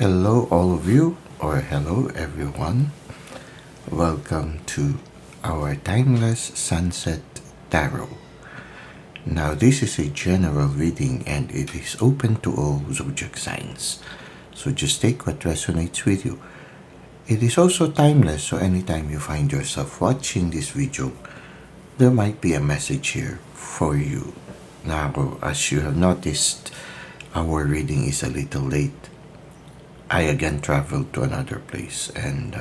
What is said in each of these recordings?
Hello, all of you, or hello, everyone. Welcome to our Timeless Sunset Tarot. Now, this is a general reading and it is open to all zodiac signs. So just take what resonates with you. It is also timeless, so anytime you find yourself watching this video, there might be a message here for you. Now, as you have noticed, our reading is a little late. I again traveled to another place, and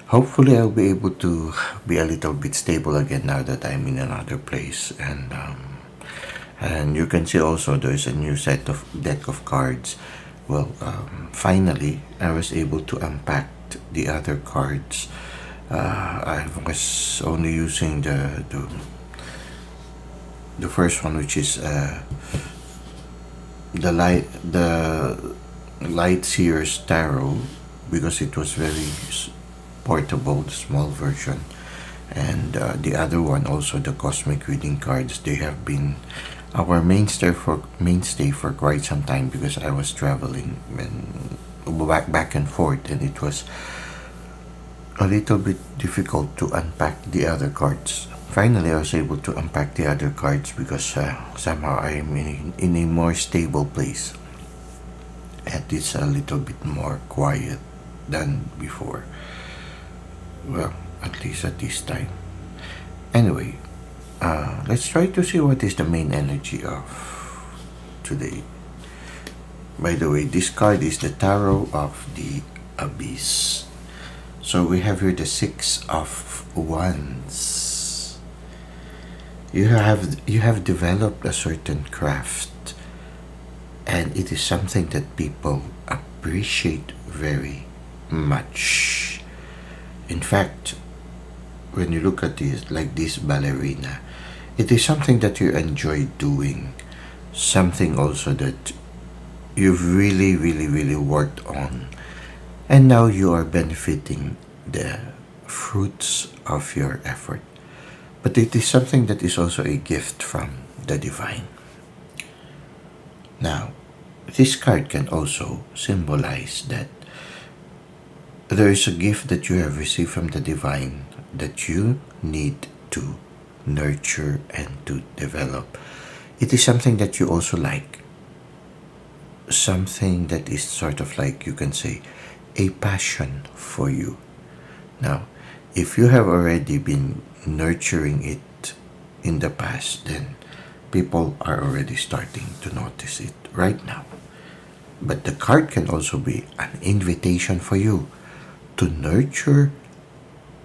hopefully I'll be able to be a little bit stable again now that I'm in another place. And you can see also there's a new deck of cards. Well, finally I was able to unpack the other cards. I was only using the first one, which is the Light Seers Tarot, because it was very portable, the small version. And the other one, also the Cosmic Reading cards, they have been our mainstay for quite some time, because I was traveling and back and forth, and it was a little bit difficult to unpack the other cards. Finally, I was able to unpack the other cards because somehow I am in a more stable place. And it's a little bit more quiet than before. Well, at least at this time. Anyway, let's try to see what is the main energy of today. By the way, this card is the Tarot of the Abyss. So we have here the Six of Wands. You have developed a certain craft, and it is something that people appreciate very much. In fact, when you look at this, like this ballerina, it is something that you enjoy doing, something also that you've really worked on, and now you are benefiting the fruits of your effort. But it is something that is also a gift from the divine. Now, this card can also symbolize that there is a gift that you have received from the divine that you need to nurture and to develop. It is something that you also like. Something that is sort of like, you can say, a passion for you. Now, if you have already been nurturing it in the past, then people are already starting to notice it right now. But the card can also be an invitation for you to nurture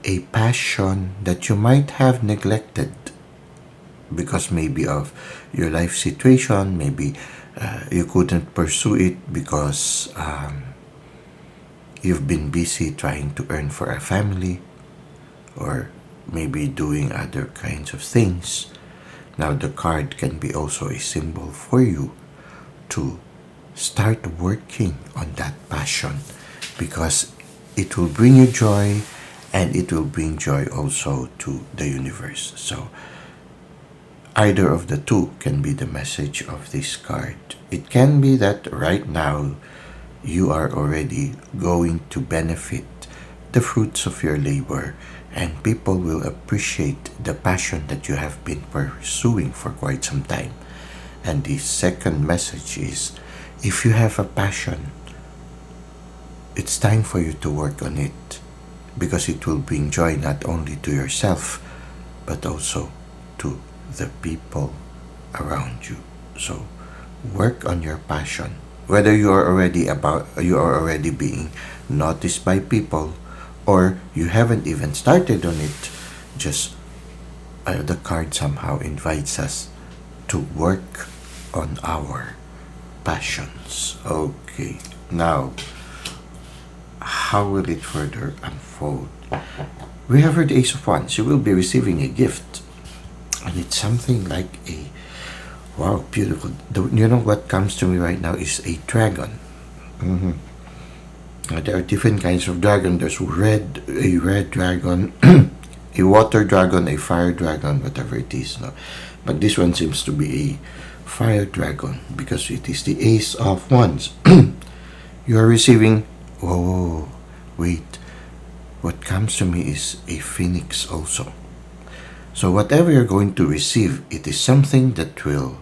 a passion that you might have neglected because maybe of your life situation. Maybe you couldn't pursue it because you've been busy trying to earn for a family, or maybe doing other kinds of things. Now, the card can be also a symbol for you to start working on that passion, because it will bring you joy, and it will bring joy also to the universe. So either of the two can be the message of this card. It can be that right now you are already going to benefit the fruits of your labor, and people will appreciate the passion that you have been pursuing for quite some time. And the second message is, if you have a passion, it's time for you to work on it, because it will bring joy not only to yourself, but also to the people around you. So work on your passion. Whether you are already being noticed by people, or you haven't even started on it, just the card somehow invites us to work on our passions. Okay, now, how will it further unfold? We have heard the Ace of Wands. You will be receiving a gift, and it's something like a, wow, beautiful. You know what comes to me right now is a dragon. There are different kinds of dragon. There's a red dragon, a water dragon, a fire dragon, whatever it is. No? But this one seems to be a fire dragon because it is the Ace of Wands. You are receiving, oh, wait, what comes to me is a phoenix also. So whatever you're going to receive, it is something that will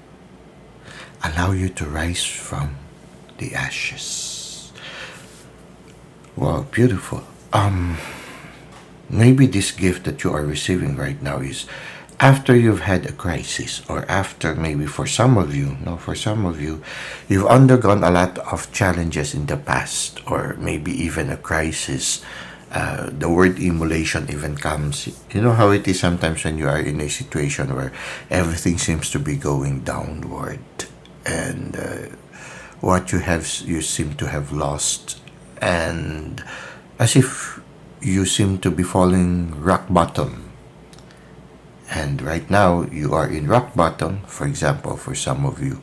allow you to rise from the ashes. Wow, beautiful. Maybe this gift that you are receiving right now is after you've had a crisis, or after, maybe for some of you, no, for some of you, you've undergone a lot of challenges in the past, or maybe even a crisis. The word emulation even comes. You know how it is sometimes when you are in a situation where everything seems to be going downward, and what you seem to have lost, and as if you seem to be falling rock bottom. And right now you are in rock bottom. For example, for some of you,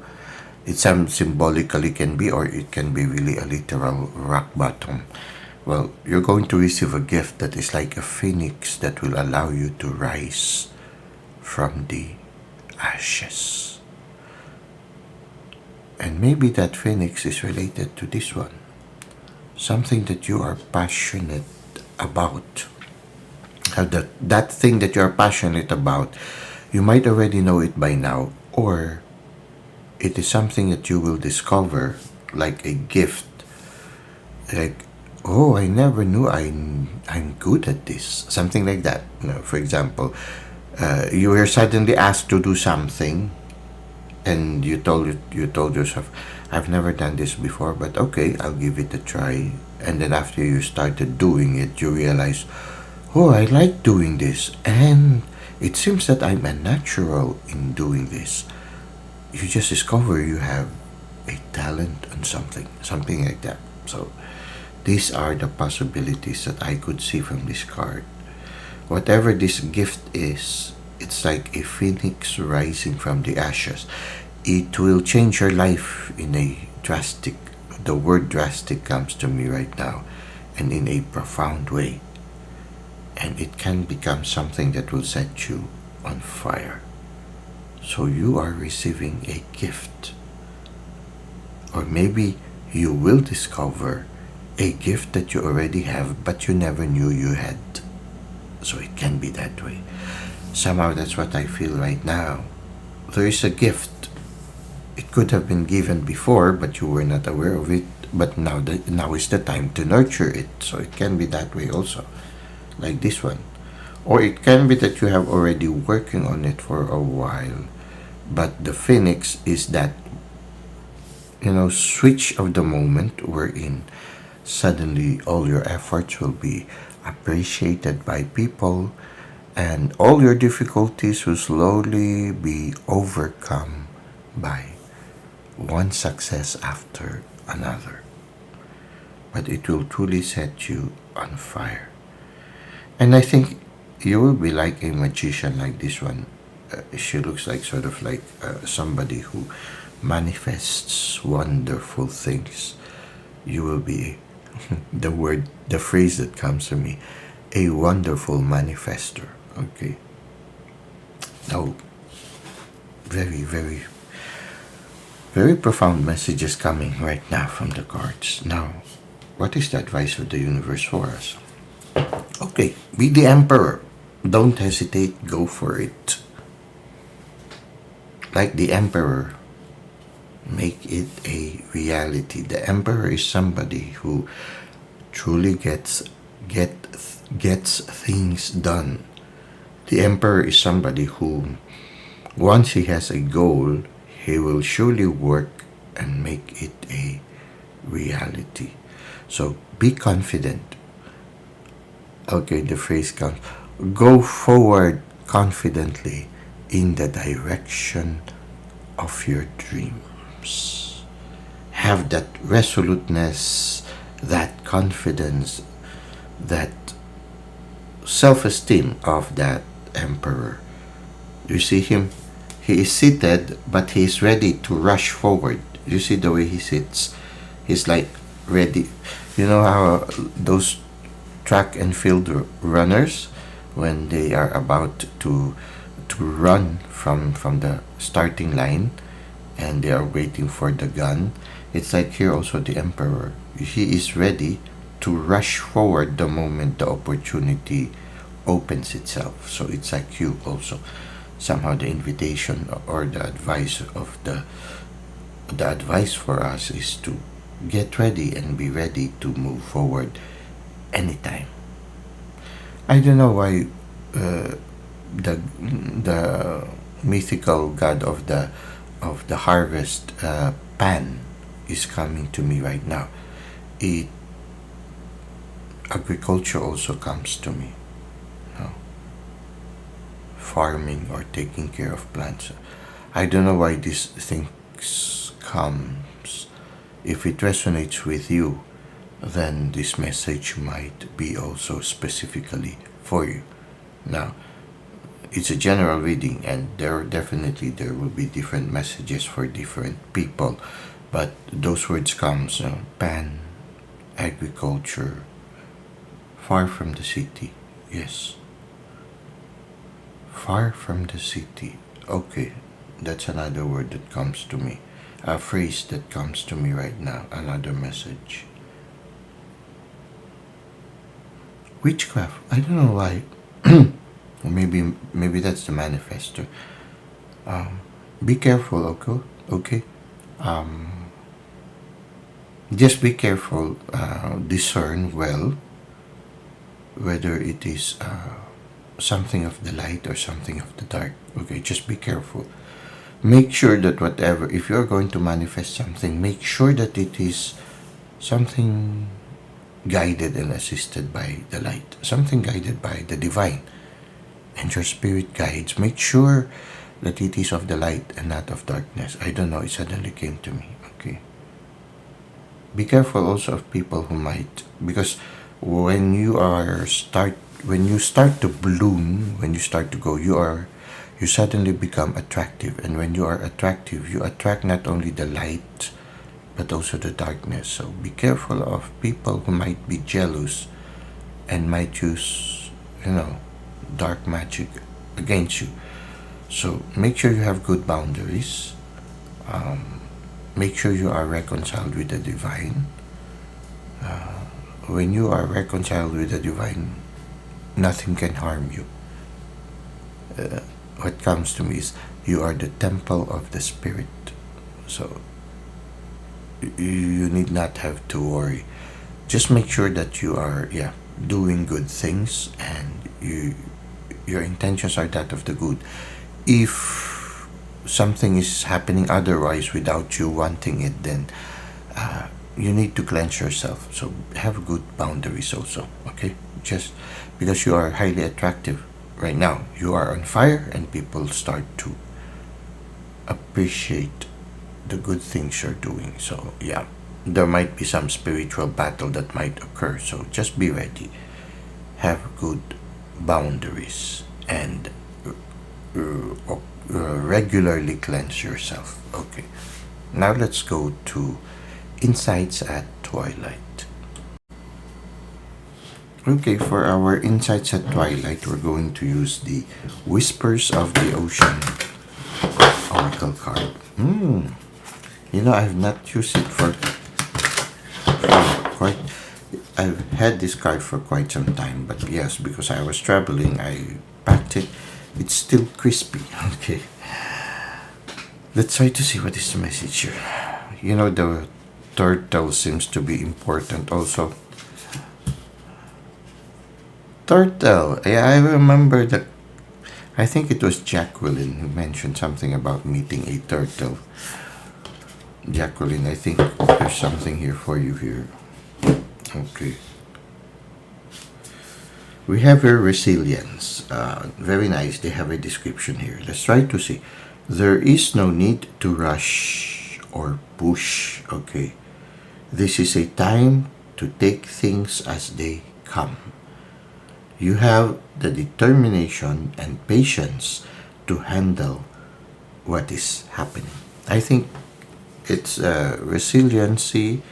it some symbolically can be, or it can be really a literal rock bottom. Well, you're going to receive a gift that is like a phoenix that will allow you to rise from the ashes. And maybe that phoenix is related to this one. Something that you are passionate about. That thing that you're passionate about, you might already know it by now, or it is something that you will discover, like a gift. Like, oh, I never knew I'm good at this. Something like that. You know, for example, you were suddenly asked to do something, and you told yourself, I've never done this before, but okay, I'll give it a try. And then after you started doing it, you realize, oh, I like doing this, and it seems that I'm a natural in doing this. You just discover you have a talent on something like that. So these are the possibilities that I could see from this card. Whatever this gift is, it's like a phoenix rising from the ashes. It will change your life in a drastic, the word drastic comes to me right now, and in a profound way. And it can become something that will set you on fire. So you are receiving a gift. Or maybe you will discover a gift that you already have, but you never knew you had. So it can be that way. Somehow that's what I feel right now. There is a gift. It could have been given before, but you were not aware of it. But now is the time to nurture it. So it can be that way also. Like this one. Or it can be that you have already working on it for a while, but the phoenix is that, switch of the moment wherein suddenly all your efforts will be appreciated by people, and all your difficulties will slowly be overcome by one success after another. But it will truly set you on fire. And I think you will be like a magician like this one. She looks like sort of like somebody who manifests wonderful things. You will be the phrase that comes to me, a wonderful manifester. Okay. Now, very, very, very profound messages coming right now from the cards. Now, what is the advice of the universe for us? Okay, be the emperor. Don't hesitate, go for it. Like the emperor, make it a reality. The emperor is somebody who truly gets things done. The emperor is somebody who, once he has a goal, he will surely work and make it a reality. So be confident. Okay, the phrase comes, go forward confidently in the direction of your dreams. Have that resoluteness, that confidence, that self-esteem of that emperor. You see him? He is seated, but he is ready to rush forward. You see the way he sits? He's like ready. You know how those track and field runners, when they are about to run from the starting line, and they are waiting for the gun. It's like here also the Emperor. He is ready to rush forward the moment the opportunity opens itself. So it's like you also. Somehow the invitation or the advice of the advice for us is to get ready and be ready to move forward anytime. I don't know why the mythical god of the harvest, Pan, is coming to me right now. Agriculture also comes to me. No? Farming or taking care of plants. I don't know why these things comes. If it resonates with you, then this message might be also specifically for you. Now, it's a general reading, and there will be different messages for different people, but those words comes, Pan, agriculture, far from the city. Yes, far from the city. Okay, that's another word that comes to me, a phrase that comes to me right now, another message. Witchcraft. I don't know why. maybe that's the manifestor. Be careful, okay? Okay. Just be careful. Discern well whether it is something of the light or something of the dark. Okay, just be careful. Make sure that whatever, if you're going to manifest something, make sure that it is something guided and assisted by the light, something guided by the divine and your spirit guides. Make sure that it is of the light and not of darkness. I don't know, it suddenly came to me. Okay, be careful also of people who might, because when you start to bloom, when you start to go, you suddenly become attractive, and when you are attractive, you attract not only the light but also the darkness. So be careful of people who might be jealous and might use, dark magic against you. So make sure you have good boundaries. Make sure you are reconciled with the divine. When you are reconciled with the divine, nothing can harm you. What comes to me is you are the temple of the spirit. So you need not have to worry. Just make sure that you are doing good things, and your intentions are that of the good. If something is happening otherwise without you wanting it, then you need to cleanse yourself. So have good boundaries also. Okay, just because you are highly attractive right now, you are on fire, and people start to appreciate the good things you're doing. So there might be some spiritual battle that might occur. So just be ready. Have good boundaries, and regularly cleanse yourself. Okay, now let's go to insights at twilight. Okay, for our insights at twilight, we're going to use the Whispers of the Ocean Oracle card. I've not used it for quite. I've had this card for quite some time, but yes, because I was traveling, I packed it. It's still crispy. Okay, let's try to see what is the message here. The turtle seems to be important also. Turtle. Yeah, I remember that. I think it was Jacqueline who mentioned something about meeting a turtle. Jacqueline, I think there's something here for you here. Okay. We have your resilience. Very nice. They have a description here. Let's try to see. There is no need to rush or push. Okay. This is a time to take things as they come. You have the determination and patience to handle what is happening. I think it's resiliency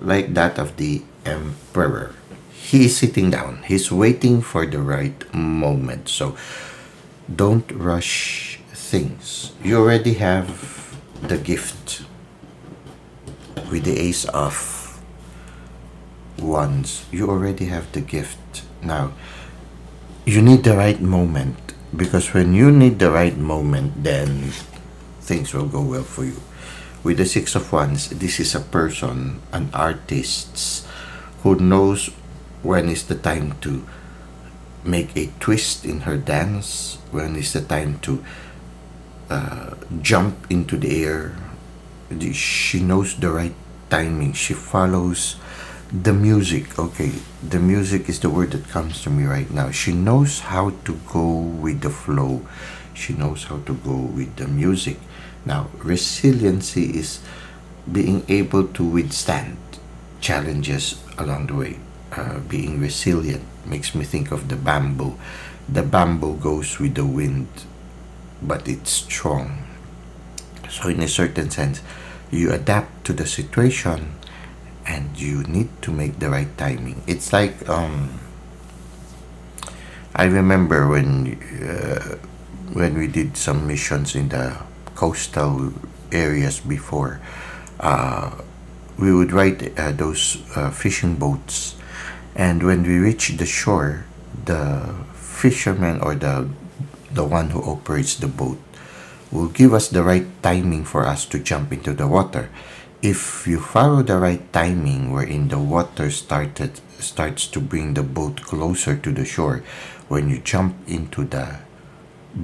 like that of the Emperor. He is sitting down. He's waiting for the right moment. So don't rush things. You already have the gift with the Ace of Wands. You already have the gift. Now, you need the right moment, because when you need the right moment, then things will go well for you. With the Six of Wands, this is a person, an artist, who knows when is the time to make a twist in her dance, when is the time to jump into the air. She knows the right timing. She follows the music. Okay, the music is the word that comes to me right now. She knows how to go with the flow. She knows how to go with the music. Now, resiliency is being able to withstand challenges along the way. Being resilient makes me think of the bamboo. The bamboo goes with the wind, but it's strong. So in a certain sense, you adapt to the situation and you need to make the right timing. It's like, I remember when we did some missions in the coastal areas before, we would ride those fishing boats, and when we reach the shore, the fisherman, or the one who operates the boat, will give us the right timing for us to jump into the water. If you follow the right timing, wherein the water starts to bring the boat closer to the shore, when you jump into the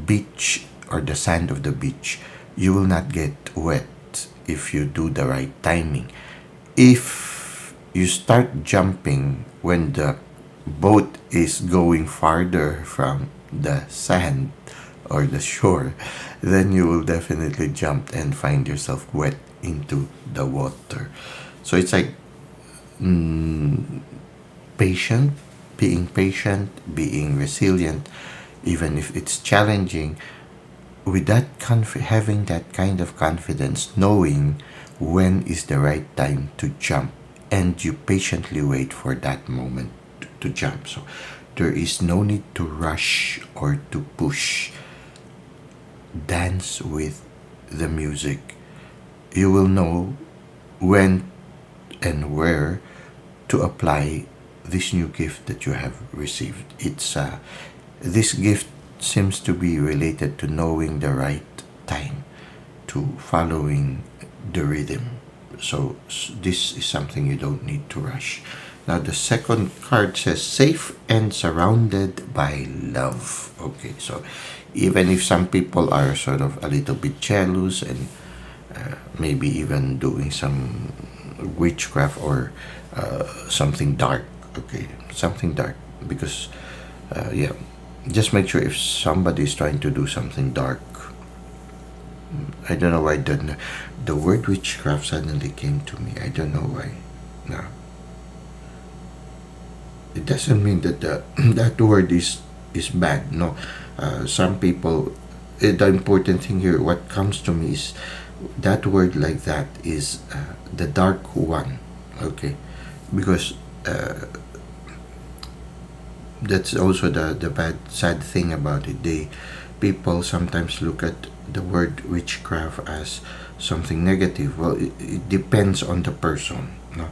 beach or the sand of the beach, you will not get wet if you do the right timing. If you start jumping when the boat is going farther from the sand or the shore, then you will definitely jump and find yourself wet into the water. So it's like patient, being resilient, even if it's challenging, with that having that kind of confidence, knowing when is the right time to jump, and you patiently wait for that moment to jump. So there is no need to rush or to push. Dance with the music. You will know when and where to apply this new gift that you have received. It's this gift seems to be related to knowing the right time, to following the rhythm. So this is something you don't need to rush. Now the second card says safe and surrounded by love. Okay, so even if some people are sort of a little bit jealous and maybe even doing some witchcraft or something dark, okay, something dark, because yeah, just make sure if somebody is trying to do something dark. I don't know why the word witchcraft suddenly came to me. I don't know why. No, it doesn't mean that that word is bad. No, some people. The important thing here, what comes to me is that word like that is the dark one. Okay, because that's also the sad thing about it. People sometimes look at the word witchcraft as something negative. Well, it depends on the person. No,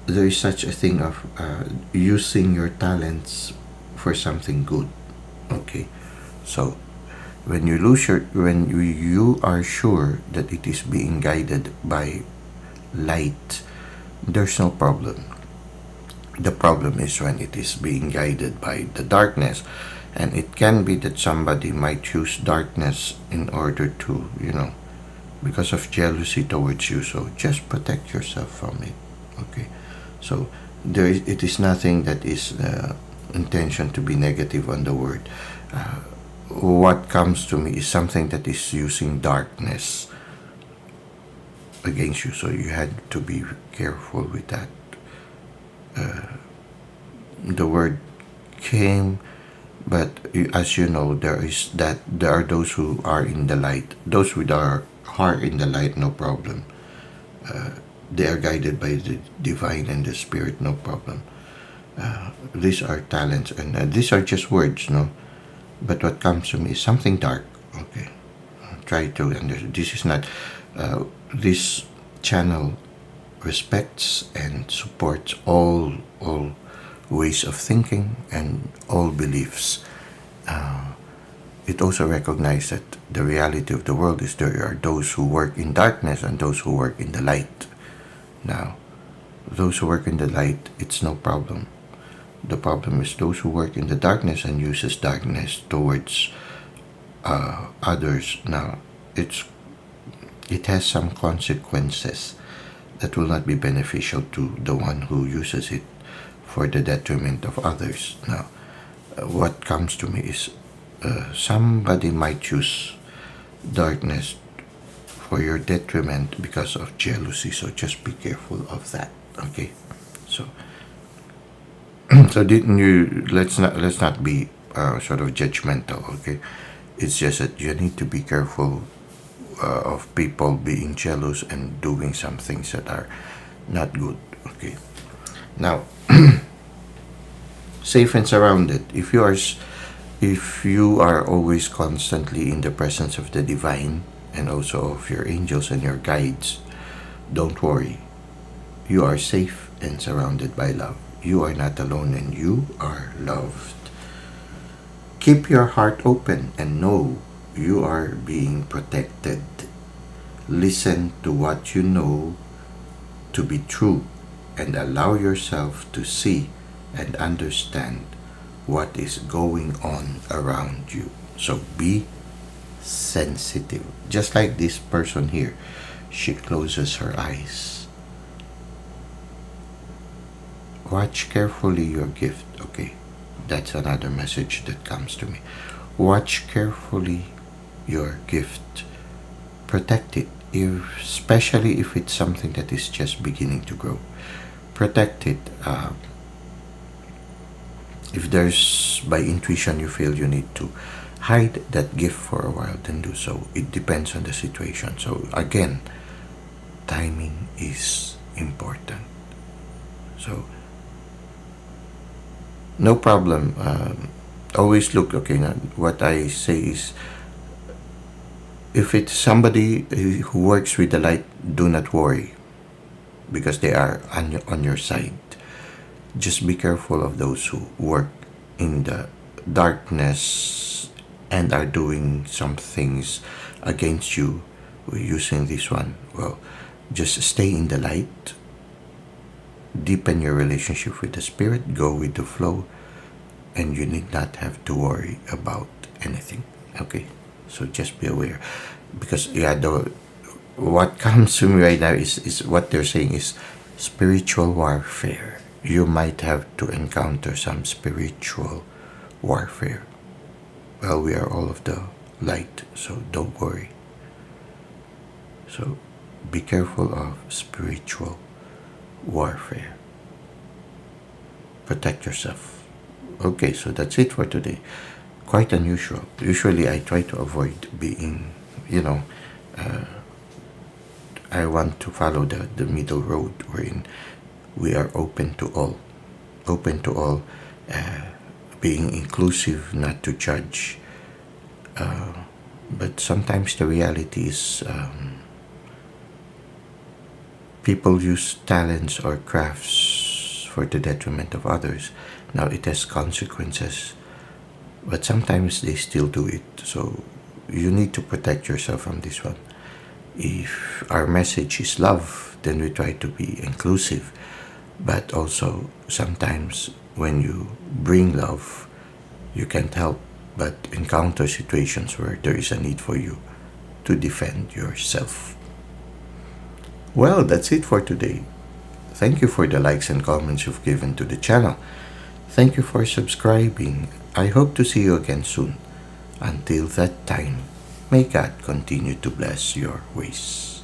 there is such a thing of using your talents for something good. Okay, so when you are sure that it is being guided by light, there's no problem. The problem is when it is being guided by the darkness, and it can be that somebody might choose darkness in order to, because of jealousy towards you. So just protect yourself from it. Okay, so it is nothing that is intention to be negative on the word. What comes to me is something that is using darkness against you, so you had to be careful with that. The word came, but as you know, there are those who are in the light. Those with our heart in the light, no problem. They are guided by the divine and the spirit, no problem. These are talents, and these are just words, no. But what comes to me is something dark. Okay, try to understand. This is not, this channel respects and supports all ways of thinking and all beliefs. It also recognizes that the reality of the world is there are those who work in darkness and those who work in the light. Now, those who work in the light, it's no problem. The problem is those who work in the darkness and uses darkness towards others. Now, it has some consequences that will not be beneficial to the one who uses it for the detriment of others. Now, what comes to me is somebody might use darkness for your detriment because of jealousy, so just be careful of that. Okay, so let's not be sort of judgmental. Okay, it's just that you need to be careful of people being jealous and doing some things that are not good. Okay, now safe and surrounded. If you are always constantly in the presence of the divine and also of your angels and your guides, don't worry. You are safe and surrounded by love. You are not alone and you are loved. Keep your heart open and know you are being protected. Listen to what you know to be true and allow yourself to see and understand what is going on around you. So be sensitive. Just like this person here, she closes her eyes. Watch carefully your gift. Okay, that's another message that comes to me. Watch carefully your gift. Protect it, especially if it's something that is just beginning to grow. Protect it. If there's by intuition you feel you need to hide that gift for a while, then do so. It depends on the situation. So again, timing is important. So no problem. Always look. Okay, now what I say is, if it's somebody who works with the light, do not worry, because they are on your side. Just be careful of those who work in the darkness and are doing some things against you using this one. Well, just stay in the light. Deepen your relationship with the spirit. Go with the flow. And you need not have to worry about anything. Okay? So just be aware. Because, what comes to me right now is what they're saying is spiritual warfare. You might have to encounter some spiritual warfare. Well, we are all of the light, so don't worry. So be careful of spiritual warfare. Protect yourself. Okay, so that's it for today. Quite unusual. Usually I try to avoid being, I want to follow the middle road wherein we are open to all. Open to all, being inclusive, not to judge. But sometimes the reality is people use talents or crafts for the detriment of others. Now it has consequences, but sometimes they still do it. So you need to protect yourself from this one. If our message is love, then we try to be inclusive. But also sometimes when you bring love, you can't help but encounter situations where there is a need for you to defend yourself. Well, that's it for today. Thank you for the likes and comments you've given to the channel. Thank you for subscribing. I hope to see you again soon. Until that time, may God continue to bless your ways.